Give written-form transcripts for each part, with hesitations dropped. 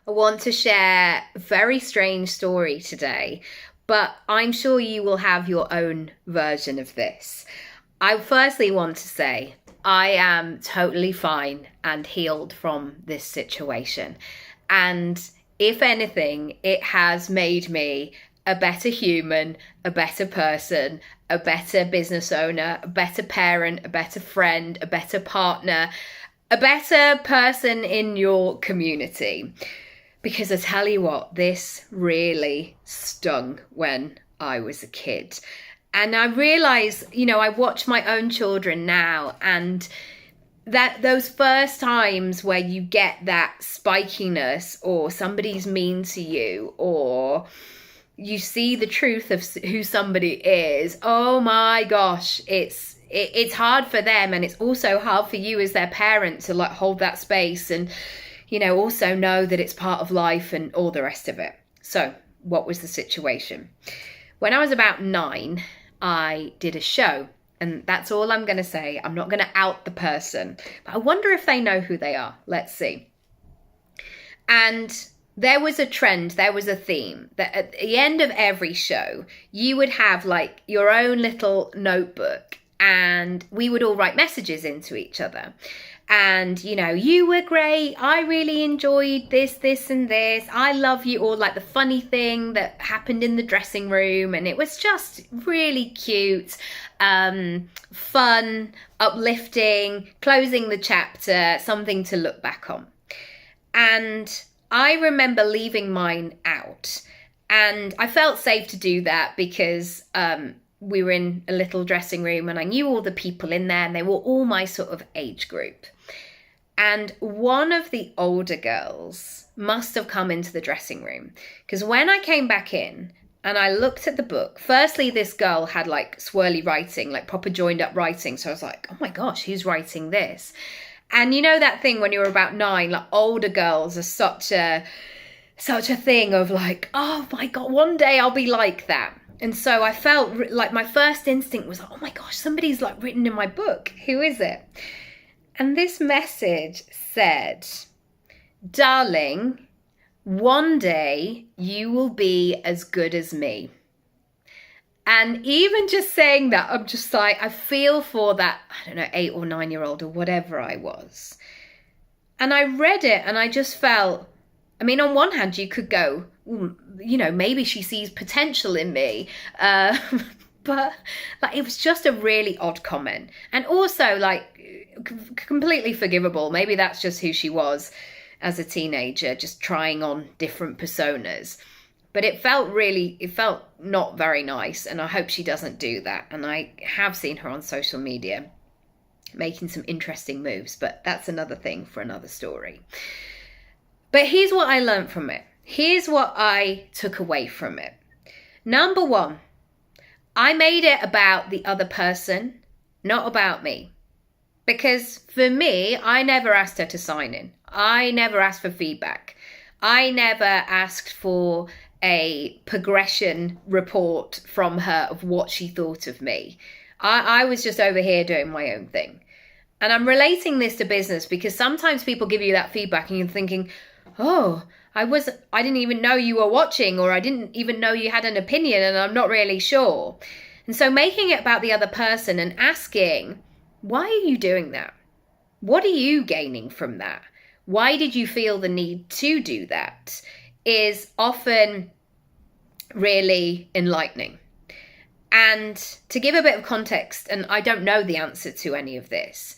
I want to share a very strange story today, but I'm sure you will have your own version of this. I firstly want to say I am totally fine and healed from this situation. And if anything, it has made me a better human, a better person, a better business owner, a better parent, a better friend, a better partner, a better person in your community. Because I tell you what, this really stung when I was a kid. And I realize, I watch my own children now, and that those first times where you get that spikiness, or somebody's mean to you, or you see the truth of who somebody is, oh my gosh, it's hard for them, and it's also hard for you as their parent to like hold that space and also know that it's part of life and all the rest of it. So what was the situation? When I was about 9, I did a show, and that's all I'm going to say. I'm not going to out the person, but I wonder if they know who they are. Let's see. And there was a trend, there was a theme that at the end of every show, you would have like your own little notebook, and we would all write messages into each other. And, you were great. I really enjoyed this, and this. I love you. Or like the funny thing that happened in the dressing room. And it was just really cute, fun, uplifting, closing the chapter, something to look back on. And I remember leaving mine out. And I felt safe to do that because we were in a little dressing room and I knew all the people in there and they were all my sort of age group. And one of the older girls must have come into the dressing room, because when I came back in and I looked at the book, firstly, this girl had like swirly writing, like proper joined up writing. So I was like, oh my gosh, who's writing this? And you know that thing when you were about 9, like older girls are such a thing of like, oh my God, one day I'll be like that. And so I felt like my first instinct was, oh my gosh, somebody's like written in my book. Who is it? And this message said, darling, one day you will be as good as me. And even just saying that, I'm just like, I feel for that, 8 or 9-year-old or whatever I was. And I read it and I just felt, on one hand, you could go, maybe she sees potential in me. But like, it was just a really odd comment. And also like completely forgivable. Maybe that's just who she was as a teenager, just trying on different personas. But it felt not very nice. And I hope she doesn't do that. And I have seen her on social media making some interesting moves, but that's another thing for another story. But here's what I learned from it. Here's what I took away from it. Number 1, I made it about the other person, not about me. Because for me, I never asked her to sign in. I never asked for feedback. I never asked for a progression report from her of what she thought of me. I was just over here doing my own thing. And I'm relating this to business because sometimes people give you that feedback and you're thinking, oh, I didn't even know you were watching, or I didn't even know you had an opinion and I'm not really sure. And so making it about the other person and asking, why are you doing that? What are you gaining from that? Why did you feel the need to do that? Is often really enlightening. And to give a bit of context, and I don't know the answer to any of this,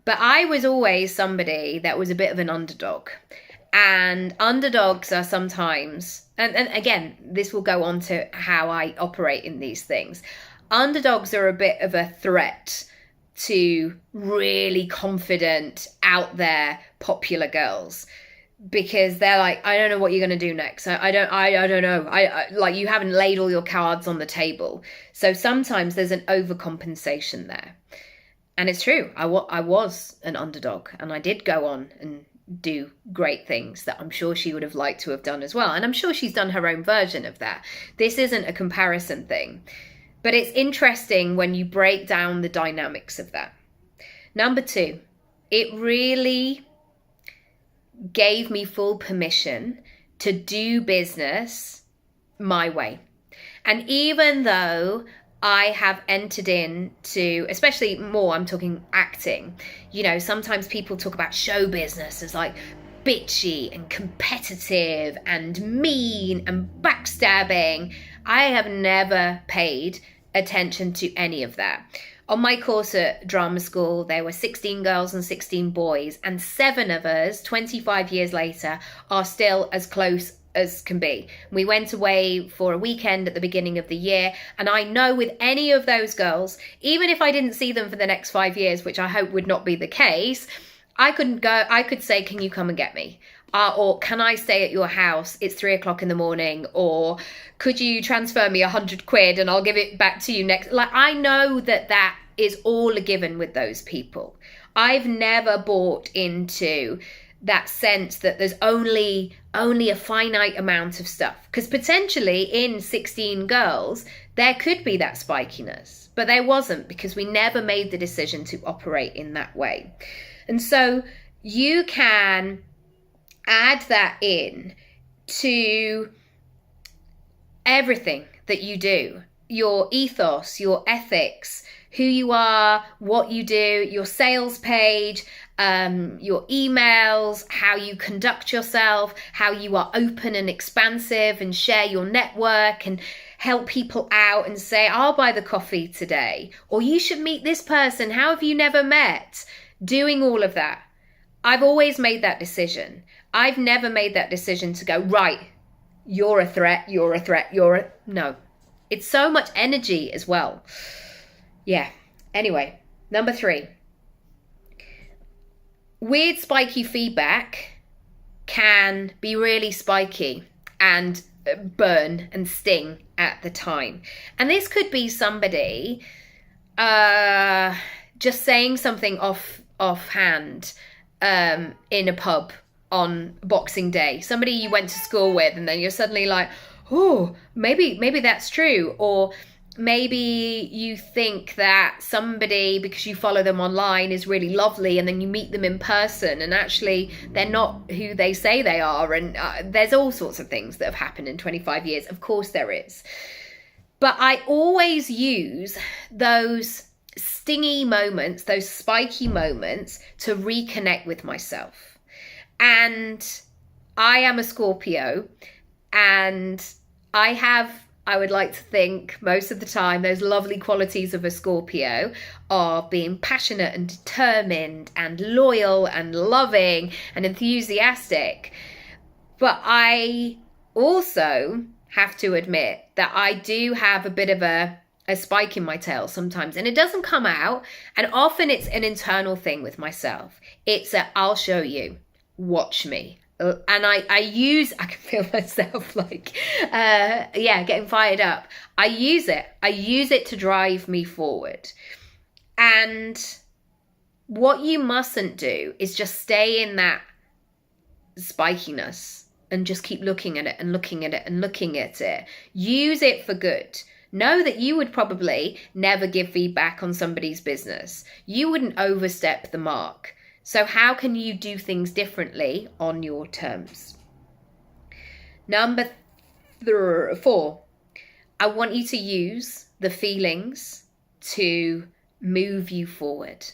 but I was always somebody that was a bit of an underdog. And underdogs are sometimes, and again, this will go on to how I operate in these things. Underdogs are a bit of a threat to really confident, out there, popular girls, because they're like, I don't know what you're going to do next. I don't know. I like, you haven't laid all your cards on the table. So sometimes there's an overcompensation there. And it's true. I was an underdog, and I did go on and do great things that I'm sure she would have liked to have done as well. And I'm sure she's done her own version of that. This isn't a comparison thing, but it's interesting when you break down the dynamics of that. Number 2, it really gave me full permission to do business my way. And even though I have entered into, especially more, I'm talking acting, you know, sometimes people talk about show business as like bitchy and competitive and mean and backstabbing. I have never paid attention to any of that. On my course at drama school, there were 16 girls and 16 boys, and 7 of us, 25 years later, are still as close as can be. We went away for a weekend at the beginning of the year, and I know with any of those girls, even if I didn't see them for the next 5 years, which I hope would not be the case, I could say, can you come and get me? Or can I stay at your house? It's 3 o'clock in the morning. Or could you transfer me 100 quid and I'll give it back to you next? Like, I know that is all a given with those people. I've never bought into that sense that there's only a finite amount of stuff. Because potentially in 16 girls, there could be that spikiness. But there wasn't, because we never made the decision to operate in that way. And so you can add that in to everything that you do, your ethos, your ethics, who you are, what you do, your sales page, your emails, how you conduct yourself, how you are open and expansive and share your network and help people out and say, I'll buy the coffee today, or you should meet this person. How have you never met? Doing all of that. I've always made that decision. I've never made that decision to go, right, you're a threat, no. It's so much energy as well. Yeah. Anyway, number 3. Weird spiky feedback can be really spiky and burn and sting at the time. And this could be somebody just saying something offhand in a pub on Boxing Day. Somebody you went to school with, and then you're suddenly like, oh, maybe that's true. Or maybe you think that somebody, because you follow them online, is really lovely, and then you meet them in person and actually they're not who they say they are. And there's all sorts of things that have happened in 25 years. Of course there is. But I always use those stingy moments, those spiky moments, to reconnect with myself. And I am a Scorpio, and I would like to think most of the time those lovely qualities of a Scorpio are being passionate and determined and loyal and loving and enthusiastic. But I also have to admit that I do have a bit of a spike in my tail sometimes, and it doesn't come out, and often it's an internal thing with myself. It's I'll show you, watch me. And I can feel myself like, getting fired up. I use it to drive me forward. And what you mustn't do is just stay in that spikiness and just keep looking at it and looking at it and looking at it. Use it for good. Know that you would probably never give feedback on somebody's business. You wouldn't overstep the mark. So how can you do things differently on your terms? Number 4, I want you to use the feelings to move you forward.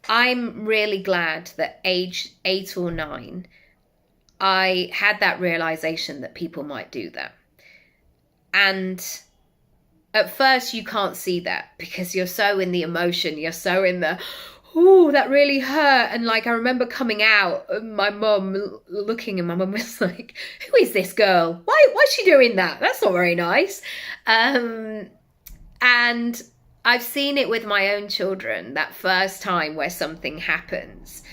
I'm really glad that age 8 or 9, I had that realization that people might do that. And at first you can't see that because you're so in the emotion, you're so in the, oh, that really hurt. And like, I remember coming out, my mum looking, and my mum was like, who is this girl? Why's she doing that? That's not very nice. And I've seen it with my own children, that first time where something happens.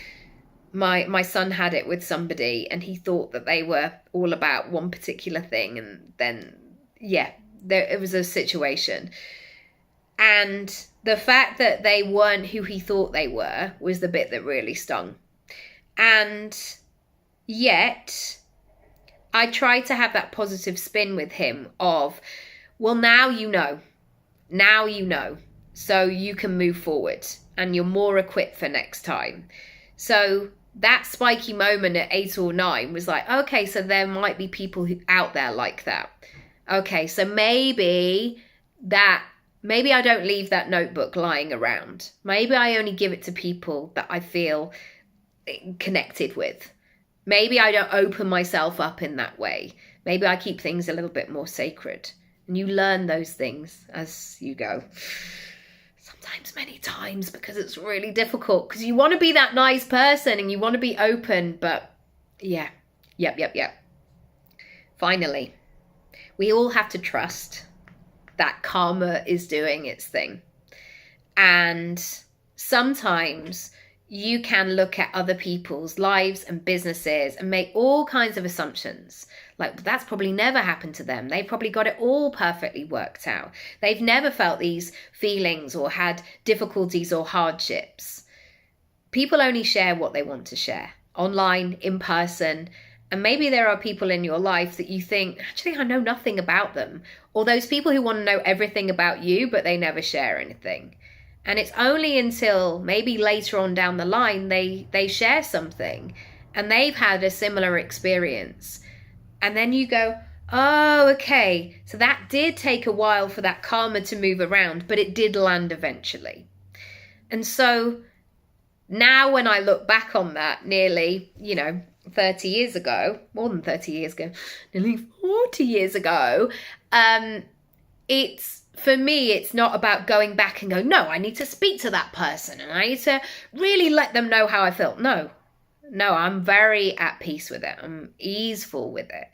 My son had it with somebody, and he thought that they were all about one particular thing. And then, it was a situation. And the fact that they weren't who he thought they were was the bit that really stung. And yet, I tried to have that positive spin with him of, well, now you know, so you can move forward and you're more equipped for next time. So that spiky moment at 8 or 9 was like, okay, so there might be people out there like that. Okay, so maybe I don't leave that notebook lying around. Maybe I only give it to people that I feel connected with. Maybe I don't open myself up in that way. Maybe I keep things a little bit more sacred. And you learn those things as you go. Sometimes many times, because it's really difficult, because you want to be that nice person and you want to be open, but yeah. Yep. Finally, we all have to trust that karma is doing its thing. And sometimes you can look at other people's lives and businesses and make all kinds of assumptions. Like, that's probably never happened to them. They probably got it all perfectly worked out. They've never felt these feelings or had difficulties or hardships. People only share what they want to share, online, in person. And maybe there are people in your life that you think, actually, I know nothing about them. Or those people who want to know everything about you, but they never share anything. And it's only until maybe later on down the line they share something and they've had a similar experience. And then you go, oh, okay, so that did take a while for that karma to move around, but it did land eventually. And so now when I look back on that nearly, 30 years ago, more than 30 years ago, nearly 40 years ago, for me, it's not about going back and going, no, I need to speak to that person and I need to really let them know how I felt. No, I'm very at peace with it. I'm easeful with it.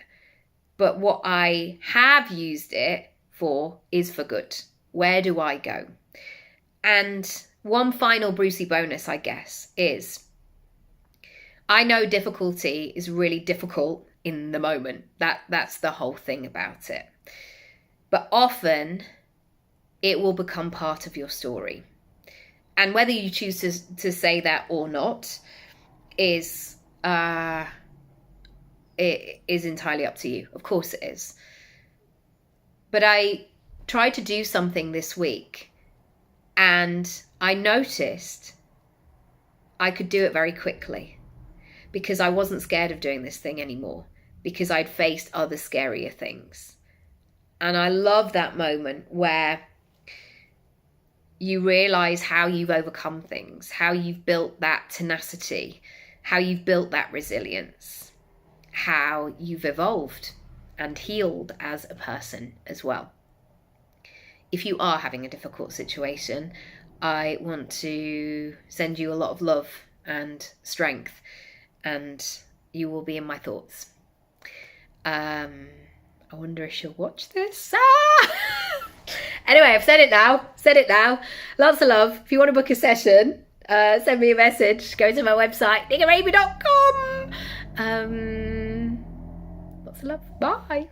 But what I have used it for is for good. Where do I go? And one final Brucey bonus, I guess, is I know difficulty is really difficult in the moment. That's the whole thing about it. But often it will become part of your story. And whether you choose to say that or not is it is entirely up to you. Of course it is. But I tried to do something this week and I noticed I could do it very quickly because I wasn't scared of doing this thing anymore because I'd faced other scarier things. And I love that moment where you realize how you've overcome things, how you've built that tenacity, how you've built that resilience, how you've evolved and healed as a person as well. If you are having a difficult situation, I want to send you a lot of love and strength, and you will be in my thoughts. I wonder if she'll watch this. Anyway, I've said it now. Lots of love. If you want to book a session, send me a message. Go to my website, nickyraby.com. Lots of love. Bye.